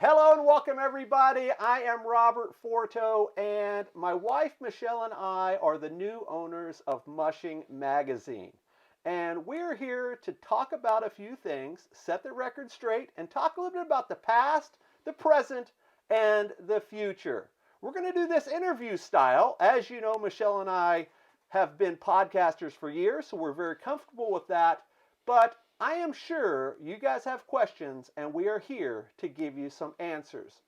Hello and welcome everybody. I am Robert Forto and my wife Michelle and I are the new owners of Mushing Magazine. And we're here to talk about a few things, set the record straight, and talk a little bit about the past, the present, and the future. We're going to do this interview style. As you know, Michelle and I have been podcasters for years, so we're very comfortable with that. But I am sure you guys have questions, and we are here to give you some answers.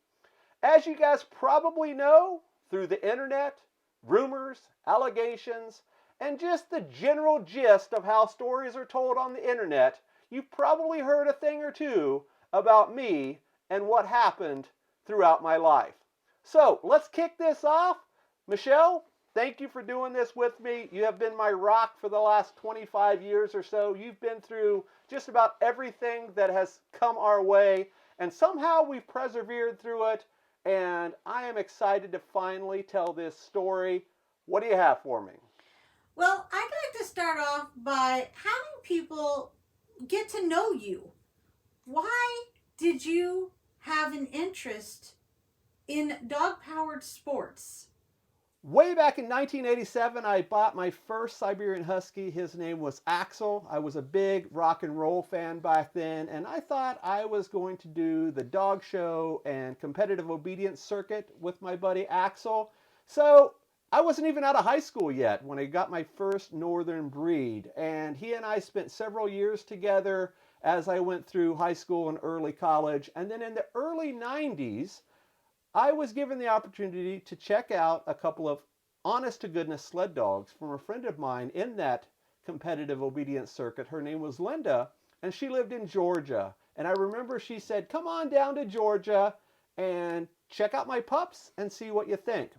As you guys probably know, through the internet, rumors, allegations, and just the general gist of how stories are told on the internet, you've probably heard a thing or two about me and what happened throughout my life. So let's kick this off. Michelle, thank you for doing this with me. You have been my rock for the last 25 years or so. You've been through just about everything that has come our way, and somehow we've persevered through it, and I am excited to finally tell this story. What do you have for me? Well, I'd like to start off by having people get to know you. Why did you have an interest in dog powered sports? Way back in 1987, I bought my first Siberian Husky. His name was Axel. I was a big rock and roll fan back then, and I thought I was going to do the dog show and competitive obedience circuit with my buddy Axel. So I wasn't even out of high school yet when I got my first northern breed, and he and I spent several years together as I went through high school and early college. And then in the early 90s, I was given the opportunity to check out a couple of honest to goodness sled dogs from a friend of mine in that competitive obedience circuit. Her name was Linda, and she lived in Georgia. And I remember she said, "Come on down to Georgia and check out my pups and see what you think."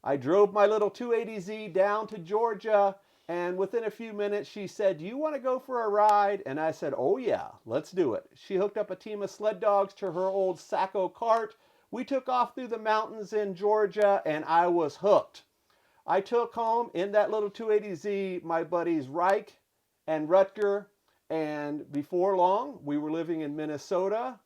I drove my little 280Z down to Georgia, and within a few minutes she said, "Do you want to go for a ride?" And I said, "Oh yeah, let's do it." She hooked up a team of sled dogs to her old Sacco cart. We took off through the mountains in Georgia, and I was hooked. I took home in that little 280Z my buddies Reich and Rutger, and before long, we were living in Minnesota,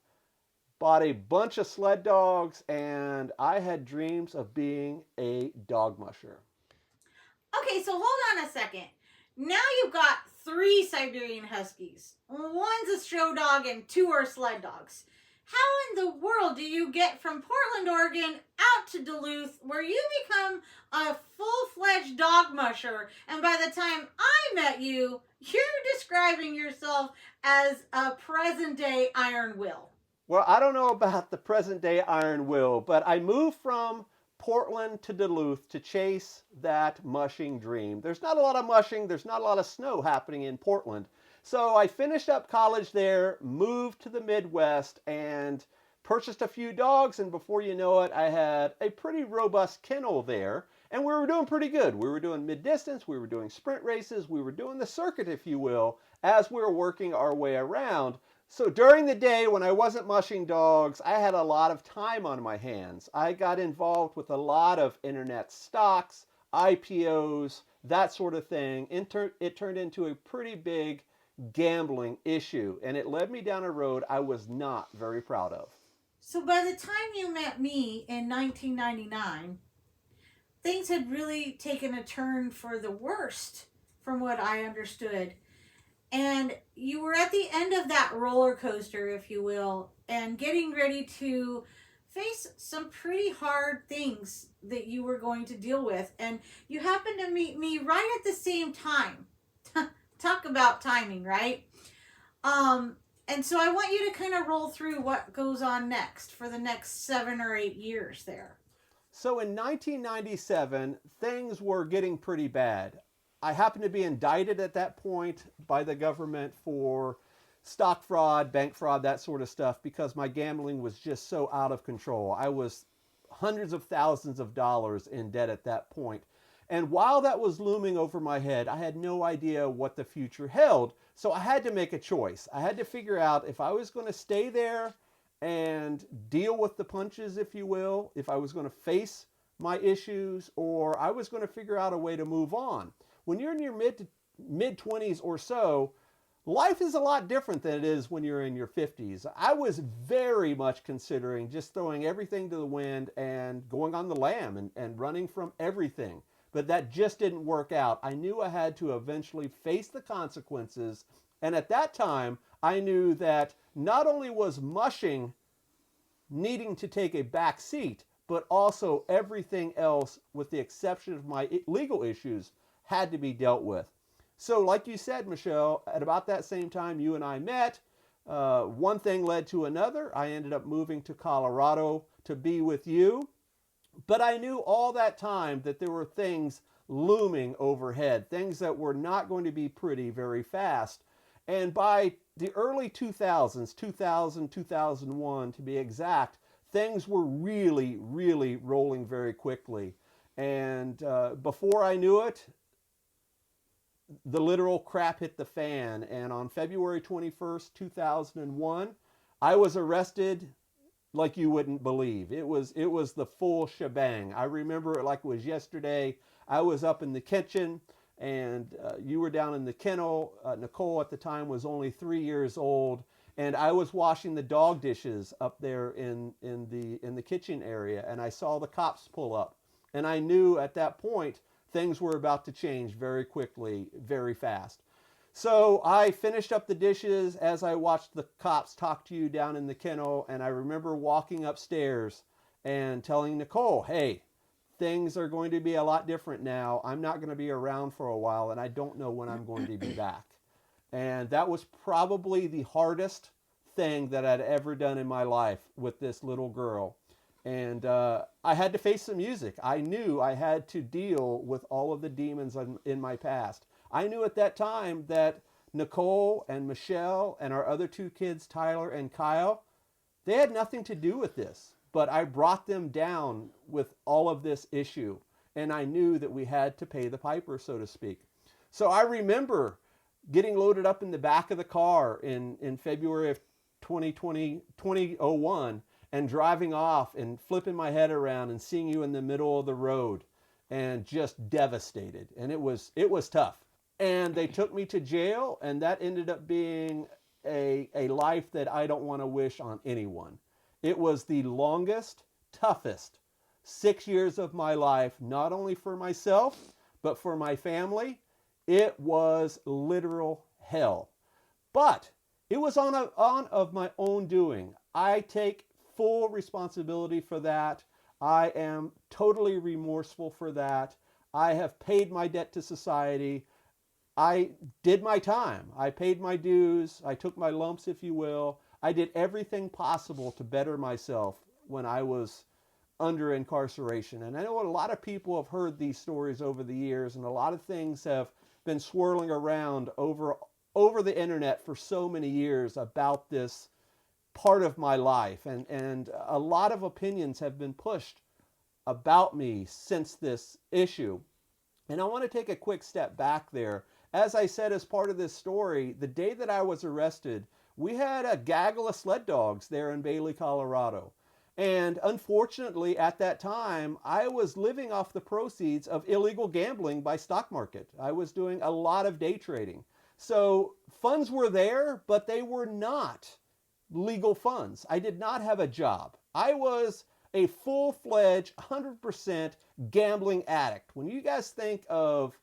bought a bunch of sled dogs, and I had dreams of being a dog musher. Okay, so hold on a second. Now you've got three Siberian Huskies. One's a show dog and two are sled dogs. How in the world do you get from Portland, Oregon out to Duluth where you become a full-fledged dog musher, and by the time I met you, you're describing yourself as a present-day Iron Will? Well, I don't know about the present day Iron Will, but I moved from Portland to Duluth to chase that mushing dream. There's not a lot of mushing, there's not a lot of snow happening in Portland. So I finished up college there, moved to the Midwest, and purchased a few dogs. And before you know it, I had a pretty robust kennel there. And we were doing pretty good. We were doing mid-distance, we were doing sprint races, we were doing the circuit, if you will, as we were working our way around. So during the day when I wasn't mushing dogs, I had a lot of time on my hands. I got involved with a lot of internet stocks, IPOs, that sort of thing. It turned into a pretty big gambling issue, and it led me down a road I was not very proud of. So by the time you met me in 1999, things had really taken a turn for the worst from what I understood. And you were at the end of that roller coaster, if you will, and getting ready to face some pretty hard things that you were going to deal with. And you happened to meet me right at the same time. Talk about timing, right? And so I want you to kind of roll through what goes on next for the next 7 or 8 years there. So in 1997, things were getting pretty bad. I happened to be indicted at that point by the government for stock fraud, bank fraud, that sort of stuff, because my gambling was just so out of control. I was hundreds of thousands of dollars in debt at that point. And while that was looming over my head, I had no idea what the future held. So I had to make a choice. I had to figure out if I was going to stay there and deal with the punches, if you will, if I was going to face my issues, or I was going to figure out a way to move on. When you're in your mid 20s or so, life is a lot different than it is when you're in your 50s. I was very much considering just throwing everything to the wind and going on the lam and running from everything. But that just didn't work out. I knew I had to eventually face the consequences. And at that time, I knew that not only was mushing needing to take a back seat, but also everything else, with the exception of my legal issues, had to be dealt with. So, like you said, Michelle, at about that same time you and I met, one thing led to another. I ended up moving to Colorado to be with you. But I knew all that time that there were things looming overhead, things that were not going to be pretty very fast. And by the early 2000s, 2000, 2001 to be exact, things were really, really rolling very quickly. And before I knew it, the literal crap hit the fan. And on February 21st, 2001, I was arrested like you wouldn't believe. It was the full shebang. I remember it like it was yesterday. I was up in the kitchen, and you were down in the kennel. Nicole at the time was only 3 years old, and I was washing the dog dishes up there in the kitchen area, and I saw the cops pull up, and I knew at that point things were about to change very quickly, very fast. So I finished up the dishes as I watched the cops talk to you down in the kennel, and I remember walking upstairs and telling Nicole, hey, things are going to be a lot different now. I'm not going to be around for a while, and I don't know when I'm going to be back. And that was probably the hardest thing that I'd ever done in my life with this little girl. And I had to face the music. I knew I had to deal with all of the demons in my past. I knew at that time that Nicole and Michelle and our other two kids, Tyler and Kyle, they had nothing to do with this. But I brought them down with all of this issue. And I knew that we had to pay the piper, so to speak. So I remember getting loaded up in the back of the car in February of 2001 and driving off and flipping my head around and seeing you in the middle of the road and just devastated. And it was tough. And they took me to jail, and that ended up being a life that I don't want to wish on anyone. It was the longest, toughest 6 years of my life, not only for myself, but for my family. It was literal hell. But it was on of my own doing. I take full responsibility for that. I am totally remorseful for that. I have paid my debt to society. I did my time. I paid my dues. I took my lumps, if you will. I did everything possible to better myself when I was under incarceration. And I know a lot of people have heard these stories over the years, and a lot of things have been swirling around over the internet for so many years about this part of my life. And a lot of opinions have been pushed about me since this issue. And I want to take a quick step back there. As I said, as part of this story, the day that I was arrested, we had a gaggle of sled dogs there in Bailey, Colorado. And unfortunately, at that time, I was living off the proceeds of illegal gambling by stock market. I was doing a lot of day trading. So funds were there, but they were not legal funds. I did not have a job. I was a full-fledged, 100% gambling addict. When you guys think of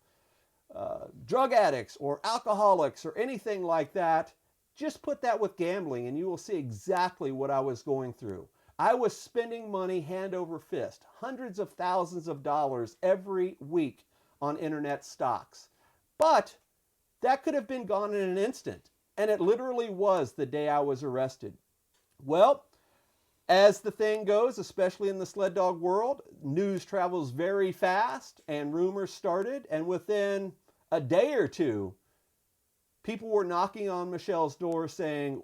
drug addicts or alcoholics or anything like that, just put that with gambling and you will see exactly what I was going through. I was spending money hand over fist, hundreds of thousands of dollars every week on internet stocks. But that could have been gone in an instant. And it literally was the day I was arrested. Well, as the thing goes, especially in the sled dog world, news travels very fast and rumors started. And within a day or two, people were knocking on Michelle's door saying,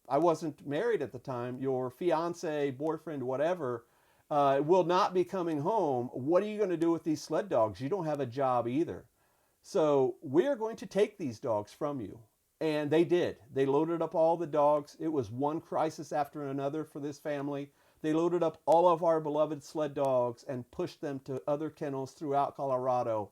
I wasn't married at the time, your fiance, boyfriend, whatever, will not be coming home. What are you going to do with these sled dogs? You don't have a job either. So we're going to take these dogs from you. And they did. They loaded up all the dogs. It was one crisis after another for this family. They loaded up all of our beloved sled dogs and pushed them to other kennels throughout Colorado.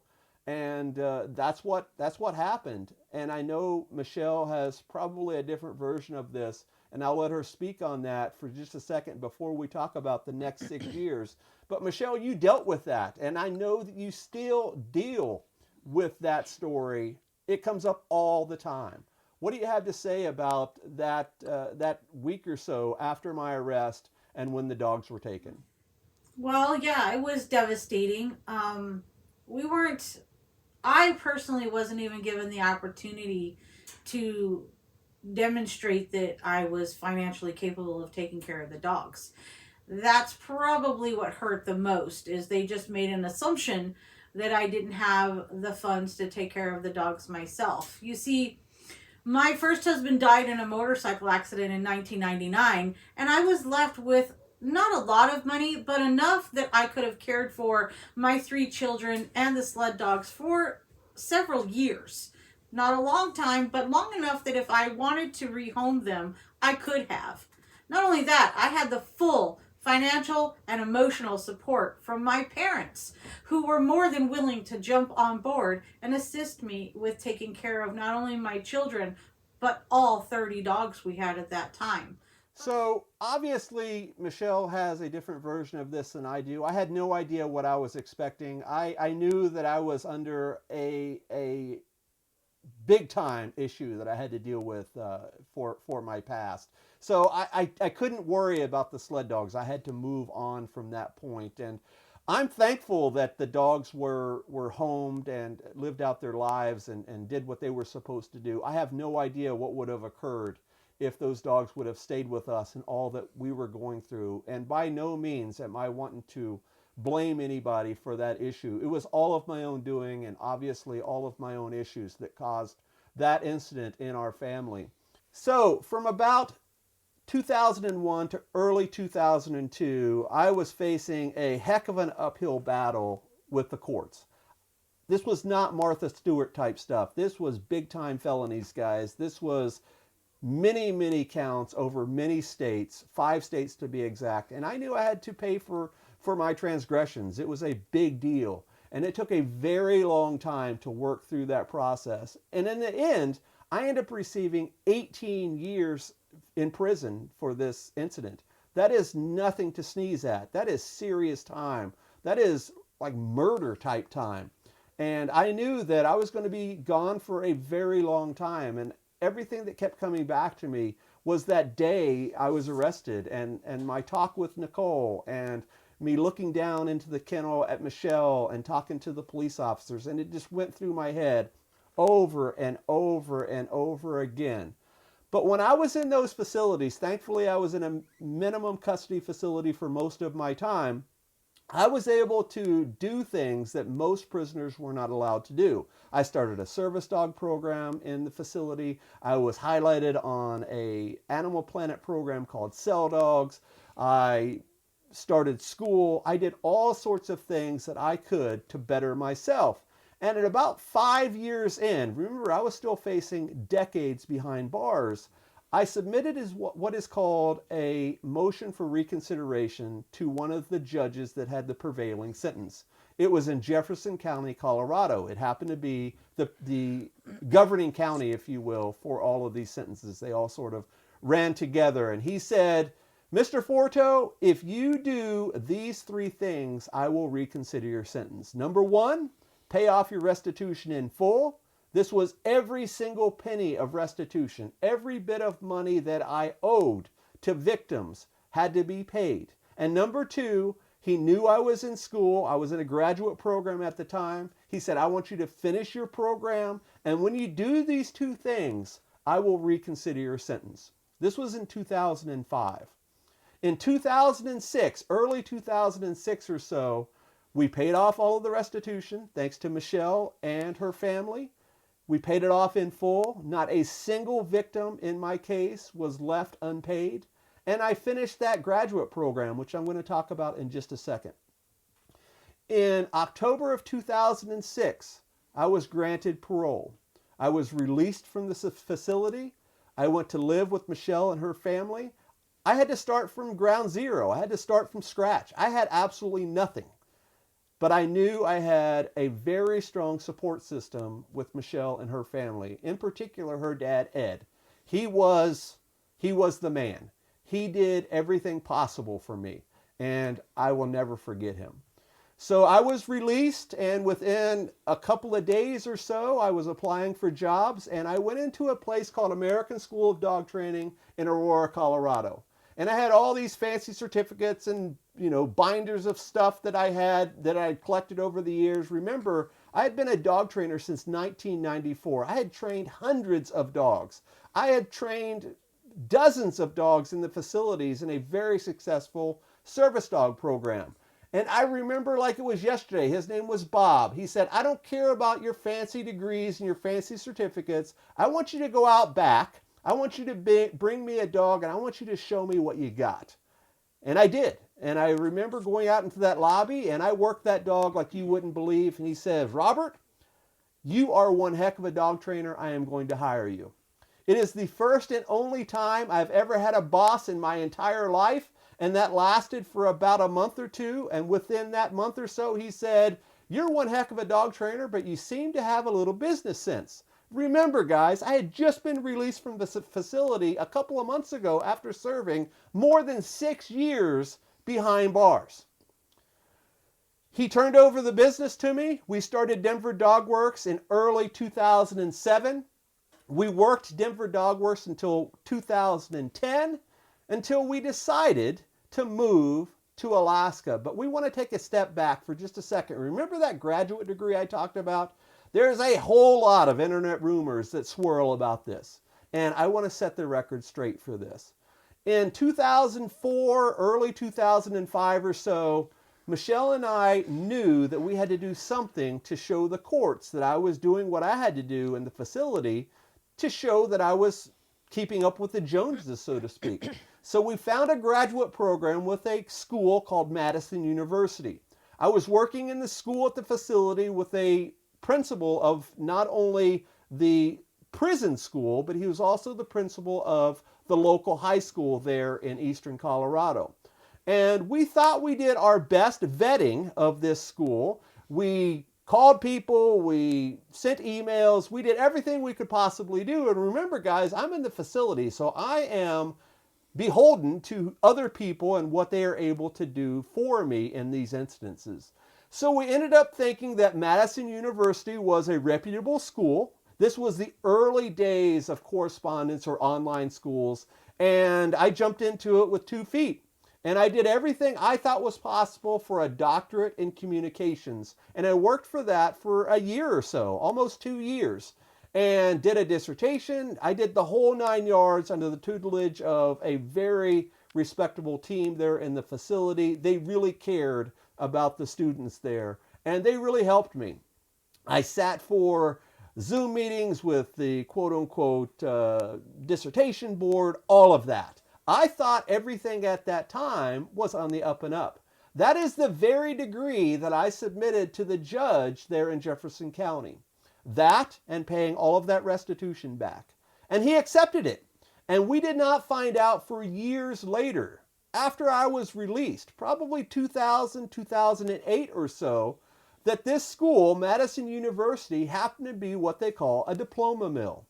And that's what happened. And I know Michelle has probably a different version of this, and I'll let her speak on that for just a second before we talk about the next 6 years. But Michelle, you dealt with that, and I know that you still deal with that story. It comes up all the time. What do you have to say about that week or so after my arrest and when the dogs were taken? Well, yeah, it was devastating. We weren't, I personally wasn't even given the opportunity to demonstrate that I was financially capable of taking care of the dogs. That's probably what hurt the most, is they just made an assumption that I didn't have the funds to take care of the dogs myself. You see, my first husband died in a motorcycle accident in 1999, and I was left with not a lot of money, but enough that I could have cared for my three children and the sled dogs for several years. Not a long time, but long enough that if I wanted to rehome them, I could have. Not only that, I had the full financial and emotional support from my parents, who were more than willing to jump on board and assist me with taking care of not only my children, but all 30 dogs we had at that time. So obviously, Michelle has a different version of this than I do. I had no idea what I was expecting. I knew that I was under a big time issue that I had to deal with for my past. So I couldn't worry about the sled dogs. I had to move on from that point. And I'm thankful that the dogs were homed and lived out their lives and did what they were supposed to do. I have no idea what would have occurred if those dogs would have stayed with us and all that we were going through. And by no means am I wanting to blame anybody for that issue. It was all of my own doing, and obviously all of my own issues that caused that incident in our family. So from about 2001 to early 2002, I was facing a heck of an uphill battle with the courts. This was not Martha Stewart type stuff. This was big time felonies, guys. This was many, many counts over many states, 5 states to be exact. And I knew I had to pay for my transgressions. It was a big deal. And it took a very long time to work through that process. And in the end, I ended up receiving 18 years in prison for this incident. That is nothing to sneeze at. That is serious time. That is like murder type time. And I knew that I was going to be gone for a very long time. And everything that kept coming back to me was that day I was arrested, and my talk with Nicole, and me looking down into the kennel at Michelle and talking to the police officers. And it just went through my head over and over and over again. But when I was in those facilities, thankfully I was in a minimum custody facility for most of my time, I was able to do things that most prisoners were not allowed to do. I started a service dog program in the facility. I was highlighted on a Animal Planet program called Cell Dogs. I started school. I did all sorts of things that I could to better myself. And at about 5 years in, remember I was still facing decades behind bars, I submitted what is called a motion for reconsideration to one of the judges that had the prevailing sentence. It was in Jefferson County, Colorado. It happened to be the governing county, if you will, for all of these sentences. They all sort of ran together. And he said, Mr. Forto, if you do these 3 things, I will reconsider your sentence. Number 1, pay off your restitution in full. This was every single penny of restitution. Every bit of money that I owed to victims had to be paid. And number 2, he knew I was in school. I was in a graduate program at the time. He said, I want you to finish your program. And when you do these 2 things, I will reconsider your sentence. This was in 2005. In 2006, early 2006 or so, we paid off all of the restitution, thanks to Michelle and her family. We paid it off in full. Not a single victim in my case was left unpaid. And I finished that graduate program, which I'm going to talk about in just a second. In October of 2006, I was granted parole. I was released from the facility. I went to live with Michelle and her family. I had to start from ground zero. I had to start from scratch. I had absolutely nothing. But I knew I had a very strong support system with Michelle and her family. In particular, her dad, Ed. He was he was the man. He did everything possible for me, and I will never forget him. So I was released, and within a couple of days or so, I was applying for jobs, and I went into a place called American School of Dog Training in Aurora, Colorado. And I had all these fancy certificates and, binders of stuff that I had collected over the years. Remember, I had been a dog trainer since 1994. I had trained hundreds of dogs. I had trained dozens of dogs in the facilities in a very successful service dog program. And I remember like it was yesterday. His name was Bob. He said, I don't care about your fancy degrees and your fancy certificates. I want you to go out back. I want you to bring me a dog, and I want you to show me what you got. And I did. And I remember going out into that lobby, and I worked that dog like you wouldn't believe. And he says, Robert, you are one heck of a dog trainer. I am going to hire you. It is the first and only time I've ever had a boss in my entire life, and that lasted for about a month or two. And within that month or so, he said, you're one heck of a dog trainer, but you seem to have a little business sense. Remember, guys, I had just been released from the facility a couple of months ago after serving more than 6 years behind bars. He turned over the business to me. We started Denver Dog Works in early 2007. We worked Denver Dog Works until 2010, until we decided to move to Alaska. But we want to take a step back for just a second. Remember that graduate degree I talked about? There's a whole lot of internet rumors that swirl about this, and I want to set the record straight for this. In 2004, early 2005 or so, Michelle and I knew that we had to do something to show the courts that I was doing what I had to do in the facility to show that I was keeping up with the Joneses, so to speak. So we found a graduate program with a school called Madison University. I was working in the school at the facility with a principal of not only the prison school, but he was also the principal of the local high school there in eastern Colorado. And we thought we did our best vetting of this school. We called people, we sent emails, we did everything we could possibly do. And remember, guys, I'm in the facility, so I am beholden to other people and what they are able to do for me in these instances. So we ended up thinking that Madison University was a reputable school. This was the early days of correspondence or online schools, and I jumped into it with 2 feet. And I did everything I thought was possible for a doctorate in communications. And I worked for that for a year or so, almost 2 years, and did a dissertation. I did the whole 9 yards under the tutelage of a very respectable team there in the facility. They really cared about the students there, and they really helped me. I sat for Zoom meetings with the quote-unquote dissertation board, all of that. I thought everything at that time was on the up and up. That is the very degree that I submitted to the judge there in Jefferson County. That and paying all of that restitution back. And he accepted it. And we did not find out for years later, after I was released, probably 2000, 2008 or so, that this school, Madison University, happened to be what they call a diploma mill.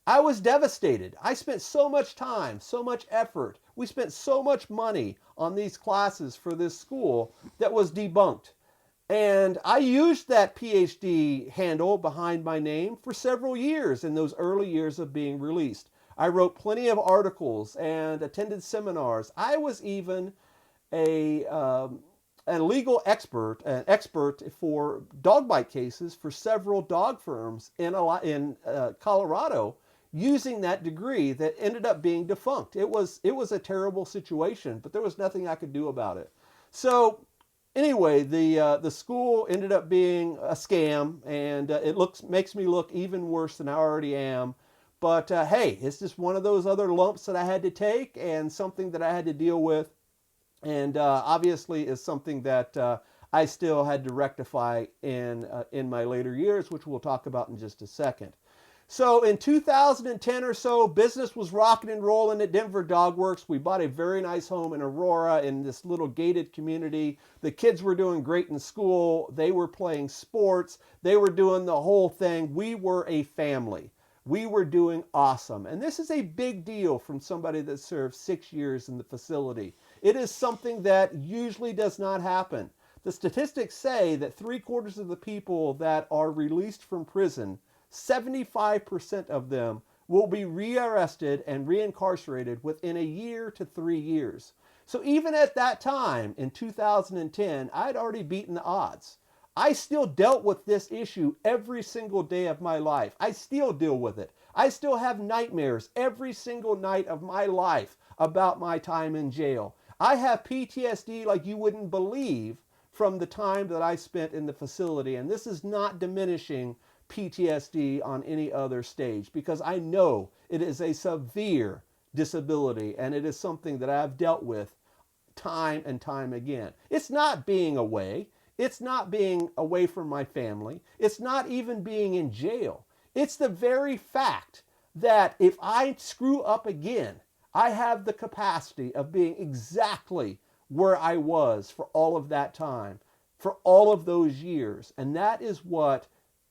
I was devastated. I spent so much time, so much effort. We spent so much money on these classes for this school that was debunked. And I used that PhD handle behind my name for several years in those early years of being released. I wrote plenty of articles and attended seminars. I was even a legal expert, an expert for dog bite cases for several dog firms in Colorado, using that degree that ended up being defunct. It was a terrible situation, but there was nothing I could do about it. So anyway, the school ended up being a scam, and it makes me look even worse than I already am. But hey, it's just one of those other lumps that I had to take and something that I had to deal with. And obviously is something that I still had to rectify in my later years, which we'll talk about in just a second. So in 2010 or so, business was rocking and rolling at Denver Dog Works. We bought a very nice home in Aurora in this little gated community. The kids were doing great in school. They were playing sports. They were doing the whole thing. We were a family. We were doing awesome. And this is a big deal from somebody that served 6 years in the facility. It is something that usually does not happen. The statistics say that 3/4 of the people that are released from prison, 75% of them will be rearrested and reincarcerated within a year to 3 years. So even at that time in 2010, I'd already beaten the odds. I still dealt with this issue every single day of my life. I still deal with it. I still have nightmares every single night of my life about my time in jail. I have PTSD like you wouldn't believe from the time that I spent in the facility. And this is not diminishing PTSD on any other stage, because I know it is a severe disability and it is something that I've dealt with time and time again. It's not being away. It's not being away from my family. It's not even being in jail. It's the very fact that if I screw up again, I have the capacity of being exactly where I was for all of that time, for all of those years. And that is what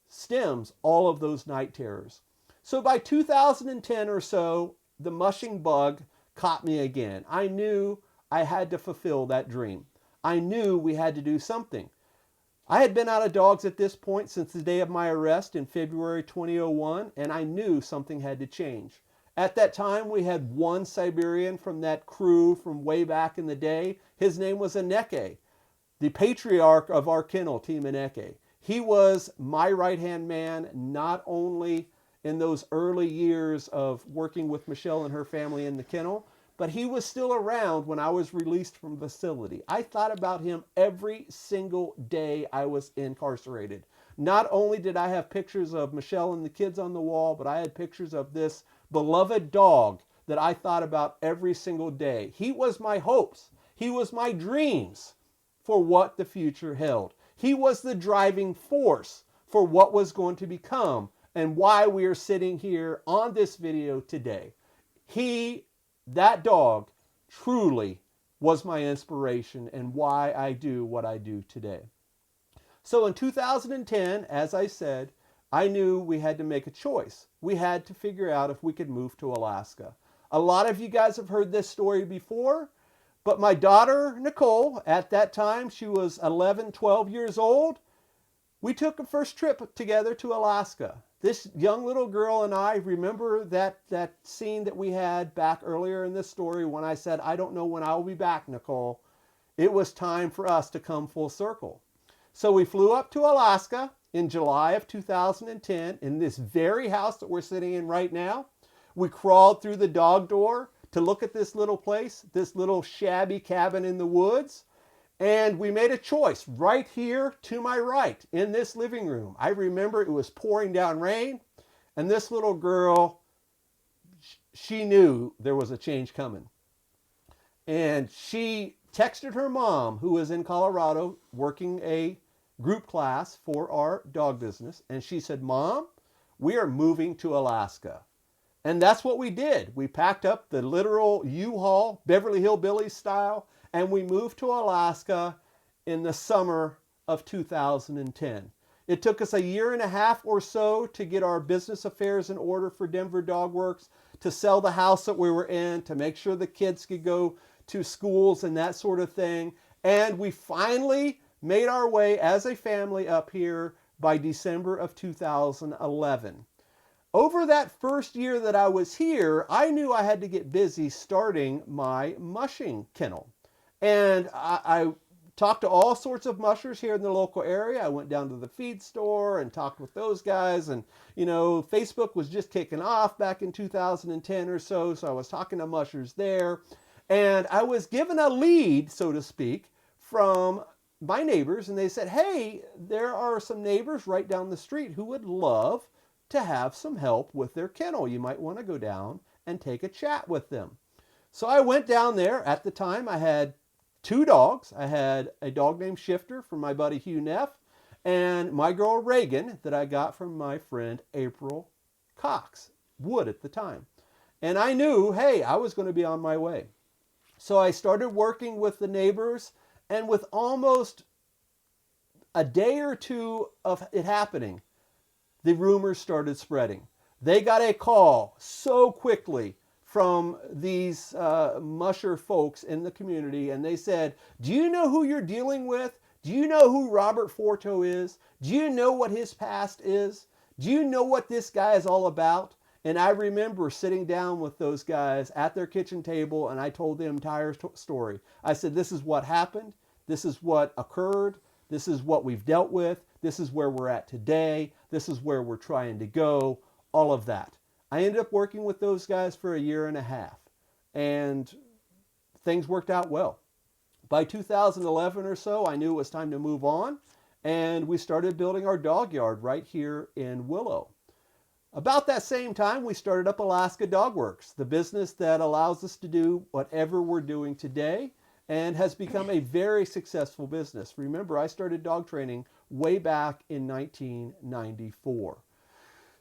stems all of those night terrors. So by 2010 or so, the mushing bug caught me again. I knew I had to fulfill that dream. I knew we had to do something. I had been out of dogs at this point since the day of my arrest in February 2001, and I knew something had to change. At that time, we had one Siberian from that crew from way back in the day. His name was Aneke, the patriarch of our kennel, Team Aneke. He was my right-hand man, not only in those early years of working with Michelle and her family in the kennel, but he was still around when I was released from the facility. I thought about him every single day I was incarcerated. Not only did I have pictures of Michelle and the kids on the wall, but I had pictures of this beloved dog that I thought about every single day. He was my hopes. He was my dreams for what the future held. He was the driving force for what was going to become and why we are sitting here on this video today. That dog, truly was my inspiration and why I do what I do today. So in 2010, as I said, I knew we had to make a choice. We had to figure out if we could move to Alaska. A lot of you guys have heard this story before, but my daughter, Nicole, at that time, she was 11, 12 years old. We took a first trip together to Alaska. This young little girl and I remember that scene that we had back earlier in this story when I said, I don't know when I will be back, Nicole. It was time for us to come full circle. So we flew up to Alaska in July of 2010 in this very house that we're sitting in right now. We crawled through the dog door to look at this little place, this little shabby cabin in the woods. And we made a choice right here to my right in this living room. I remember it was pouring down rain, and this little girl, she knew there was a change coming. And she texted her mom, who was in Colorado working a group class for our dog business, and she said, Mom, we are moving to Alaska. And that's what we did. We packed up the literal U-Haul, Beverly Hillbillies style, and we moved to Alaska in the summer of 2010. It took us a year and a half or so to get our business affairs in order for Denver Dog Works, to sell the house that we were in, to make sure the kids could go to schools and that sort of thing. And we finally made our way as a family up here by December of 2011. Over that first year that I was here, I knew I had to get busy starting my mushing kennel. And I talked to all sorts of mushers here in the local area. I went down to the feed store and talked with those guys. And, you know, Facebook was just kicking off back in 2010 or so. So I was talking to mushers there. And I was given a lead, so to speak, from my neighbors. And they said, hey, there are some neighbors right down the street who would love to have some help with their kennel. You might want to go down and take a chat with them. So I went down there. At the time, I had 2 dogs. I had a dog named Shifter from my buddy Hugh Neff, and my girl Reagan that I got from my friend April Cox, wood at the time. And I knew, hey, I was going to be on my way. So I started working with the neighbors, and with almost a day or two of it happening, the rumors started spreading. They got a call so quickly from these musher folks in the community, and they said, do you know who you're dealing with? Do you know who Robert Forto is? Do you know what his past is? Do you know what this guy is all about? And I remember sitting down with those guys at their kitchen table, and I told the entire story. I said, this is what happened. This is what occurred. This is what we've dealt with. This is where we're at today. This is where we're trying to go. All of that. I ended up working with those guys for a year and a half, and things worked out well. By 2011 or so, I knew it was time to move on, and we started building our dog yard right here in Willow. About that same time, we started up Alaska Dog Works, the business that allows us to do whatever we're doing today and has become a very successful business. Remember, I started dog training way back in 1994.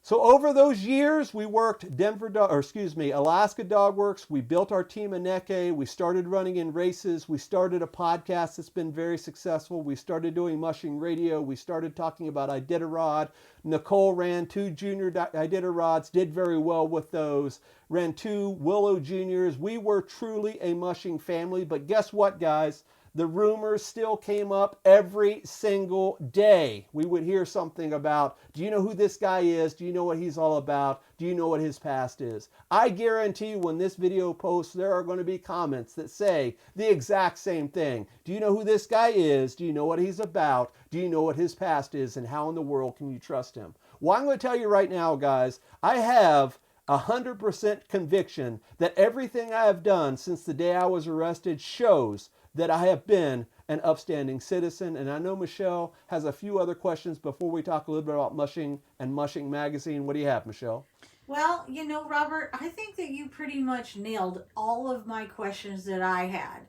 So over those years, we worked Alaska Dog Works. We built our team in Neke. We started running in races. We started a podcast that's been very successful. We started doing Mushing Radio. We started talking about Iditarod. Nicole ran 2 junior Iditarods, did very well with those. Ran 2 Willow Juniors. We were truly a mushing family. But guess what, guys? The rumors still came up every single day. We would hear something about, do you know who this guy is? Do you know what he's all about? Do you know what his past is? I guarantee you when this video posts, there are going to be comments that say the exact same thing. Do you know who this guy is? Do you know what he's about? Do you know what his past is? And how in the world can you trust him? Well, I'm going to tell you right now, guys, I have 100% conviction that everything I have done since the day I was arrested shows that I have been an upstanding citizen. And I know Michelle has a few other questions before we talk a little bit about Mushing and Mushing Magazine. What do you have, Michelle? Well, Robert, I think that you pretty much nailed all of my questions that I had.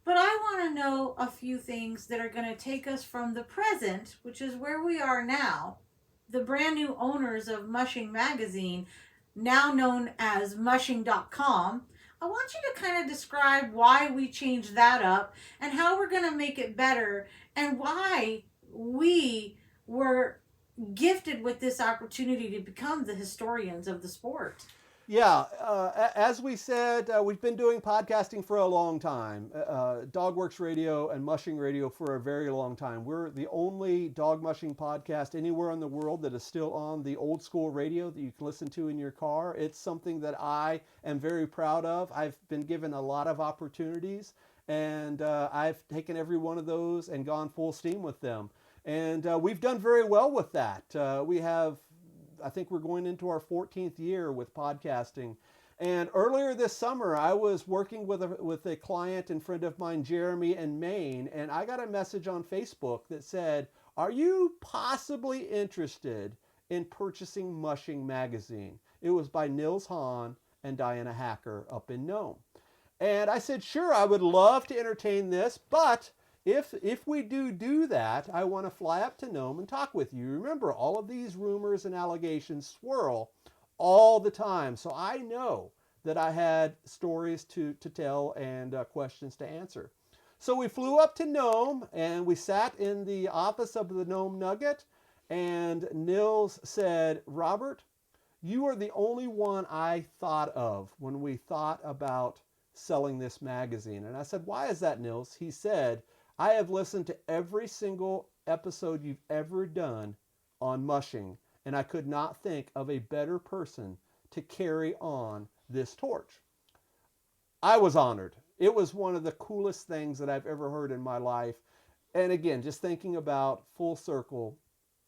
But I want to know a few things that are going to take us from the present, which is where we are now, the brand new owners of Mushing Magazine, now known as mushing.com. I want you to kind of describe why we changed that up and how we're going to make it better and why we were gifted with this opportunity to become the historians of the sport. Yeah, as we said, we've been doing podcasting for a long time. Dogworks Radio and Mushing Radio for a very long time. We're the only dog mushing podcast anywhere in the world that is still on the old school radio that you can listen to in your car. It's something that I am very proud of. I've been given a lot of opportunities, and I've taken every one of those and gone full steam with them. And we've done very well with that. I think we're going into our 14th year with podcasting. And earlier this summer, I was working with a client and friend of mine, Jeremy, in Maine, and I got a message on Facebook that said, are you possibly interested in purchasing Mushing Magazine? It was by Nils Hahn and Diana Hacker up in Nome. And I said, sure, I would love to entertain this, but if we do that, I want to fly up to Nome and talk with you. Remember, all of these rumors and allegations swirl all the time. So I know that I had stories to tell and questions to answer. So we flew up to Nome and we sat in the office of the Nome Nugget. And Nils said, Robert, you are the only one I thought of when we thought about selling this magazine. And I said, why is that, Nils? He said, I have listened to every single episode you've ever done on mushing, and I could not think of a better person to carry on this torch. I was honored. It was one of the coolest things that I've ever heard in my life. And again, just thinking about full circle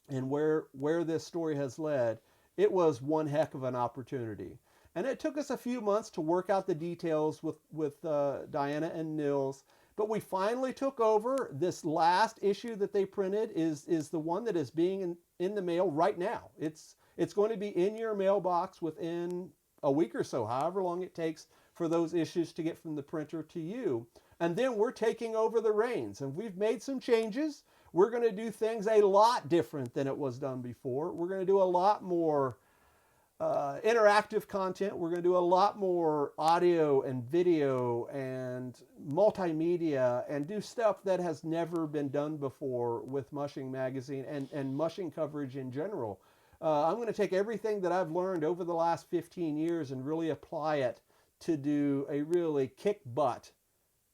and where this story has led, it was one heck of an opportunity. And it took us a few months to work out the details with Diana and Nils. But we finally took over. This last issue that they printed is the one that is being in the mail right now. It's going to be in your mailbox within a week or so, however long it takes for those issues to get from the printer to you. And then we're taking over the reins. And we've made some changes. We're going to do things a lot different than it was done before. We're going to do a lot more interactive content. We're going to do a lot more audio and video and multimedia and do stuff that has never been done before with Mushing Magazine and mushing coverage in general. I'm going to take everything that I've learned over the last 15 years and really apply it to do a really kick butt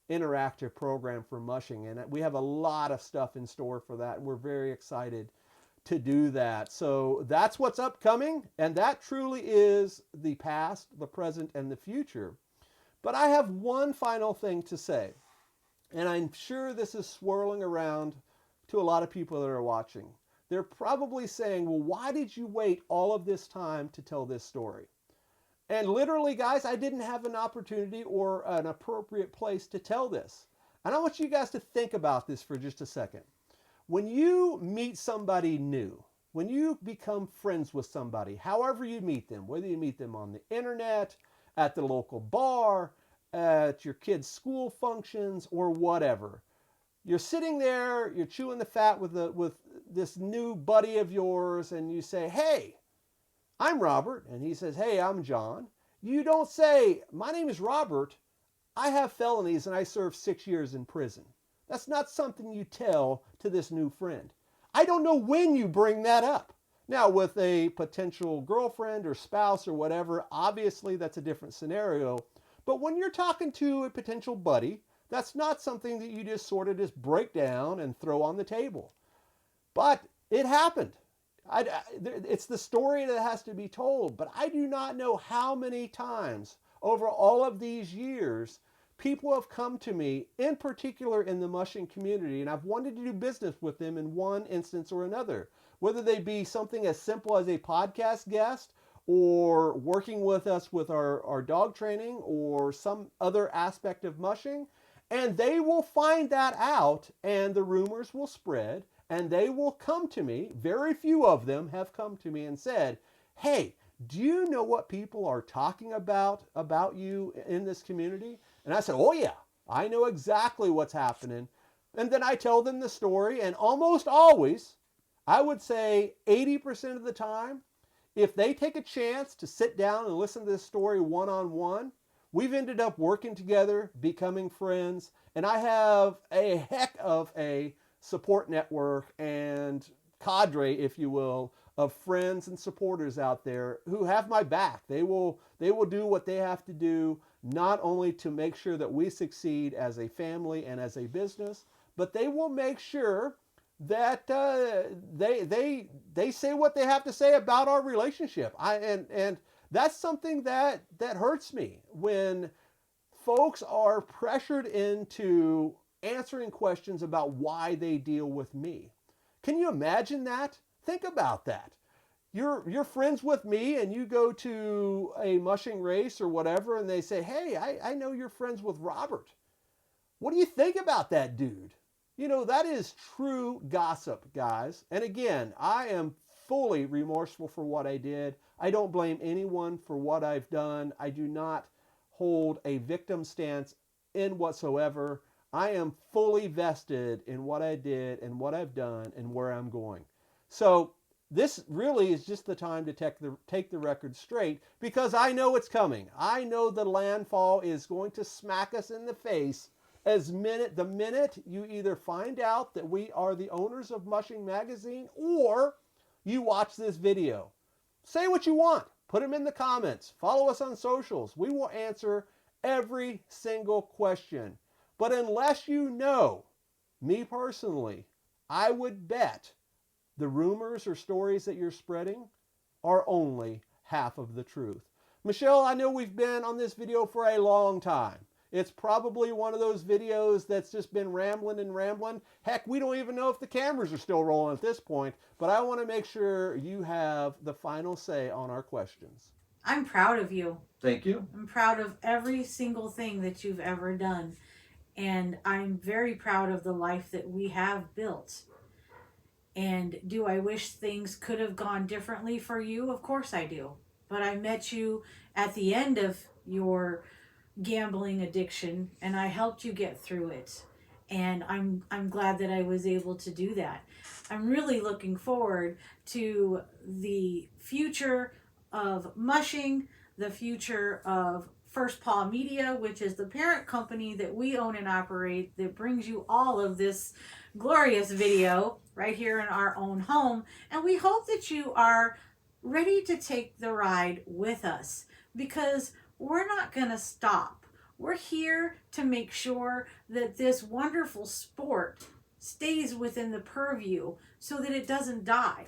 interactive program for mushing. And we have a lot of stuff in store for that. And we're very excited to do that. So that's what's upcoming, and that truly is the past, the present, and the future. But I have one final thing to say, and I'm sure this is swirling around to a lot of people that are watching. They're probably saying, well, why did you wait all of this time to tell this story? And literally, guys, I didn't have an opportunity or an appropriate place to tell this. And I want you guys to think about this for just a second. When you meet somebody new, when you become friends with somebody, however you meet them, whether you meet them on the internet, at the local bar, at your kids' school functions, or whatever, you're sitting there, you're chewing the fat with this new buddy of yours, and you say, hey, I'm Robert. And he says, hey, I'm John. You don't say, my name is Robert. I have felonies and I served 6 years in prison. That's not something you tell to this new friend. I don't know when you bring that up. Now, with a potential girlfriend or spouse or whatever, obviously that's a different scenario. But when you're talking to a potential buddy, that's not something that you just sort of just break down and throw on the table. But it happened. It's the story that has to be told. But I do not know how many times over all of these years people have come to me, in particular in the mushing community, and I've wanted to do business with them in one instance or another, whether they be something as simple as a podcast guest or working with us with our dog training or some other aspect of mushing. And they will find that out and the rumors will spread and they will come to me. Very few of them have come to me and said, hey, do you know what people are talking about you in this community? And I said, oh yeah, I know exactly what's happening. And then I tell them the story, and almost always, I would say 80% of the time, if they take a chance to sit down and listen to this story one-on-one, we've ended up working together, becoming friends, and I have a heck of a support network and cadre, if you will, of friends and supporters out there who have my back. They will do what they have to do, not only to make sure that we succeed as a family and as a business, but they will make sure that they say what they have to say about our relationship. And that's something that hurts me when folks are pressured into answering questions about why they deal with me. Can you imagine that? Think about that. You're friends with me and you go to a mushing race or whatever and they say, hey, I know you're friends with Robert. What do you think about that dude? You know, that is true gossip, guys. And again, I am fully remorseful for what I did. I don't blame anyone for what I've done. I do not hold a victim stance in whatsoever. I am fully vested in what I did and what I've done and where I'm going. So this really is just the time to take the record straight because I know it's coming. I know the landfall is going to smack us in the face the minute you either find out that we are the owners of Mushing Magazine or you watch this video. Say what you want. Put them in the comments. Follow us on socials. We will answer every single question. But unless you know me personally, I would bet the rumors or stories that you're spreading are only half of the truth. Michelle, I know we've been on this video for a long time. It's probably one of those videos that's just been rambling and rambling. Heck, we don't even know if the cameras are still rolling at this point, but I want to make sure you have the final say on our questions. I'm proud of you. Thank you. I'm proud of every single thing that you've ever done. And I'm very proud of the life that we have built. And do I wish things could have gone differently for you? Of course I do. But I met you at the end of your gambling addiction and I helped you get through it. And I'm glad that I was able to do that. I'm really looking forward to the future of Mushing, the future of First Paw Media, which is the parent company that we own and operate that brings you all of this glorious video right here in our own home. And we hope that you are ready to take the ride with us, because we're not going to stop. We're here to make sure that this wonderful sport stays within the purview so that it doesn't die.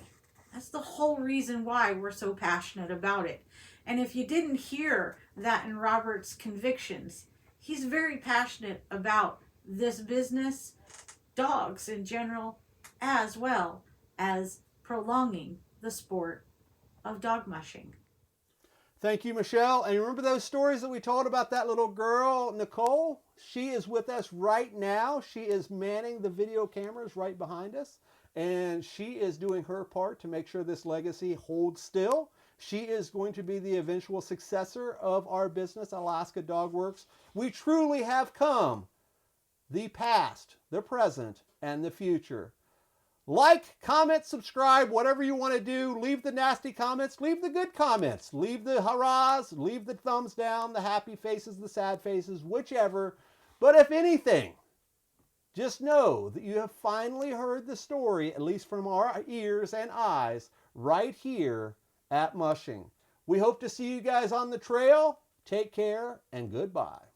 That's the whole reason why we're so passionate about it. And if you didn't hear that in Robert's convictions, he's very passionate about this business, dogs in general, as well as prolonging the sport of dog mushing. Thank you, Michelle. And remember those stories that we told about that little girl, Nicole? She is with us right now. She is manning the video cameras right behind us. And she is doing her part to make sure this legacy holds still. She is going to be the eventual successor of our business, Alaska Dog Works. We truly have come the past, the present, and the future. Like, comment, subscribe, whatever you want to do. Leave the nasty comments, leave the good comments. Leave the hurrahs, leave the thumbs down, the happy faces, the sad faces, whichever. But if anything, just know that you have finally heard the story, at least from our ears and eyes, right here at Mushing. We hope to see you guys on the trail. Take care and goodbye.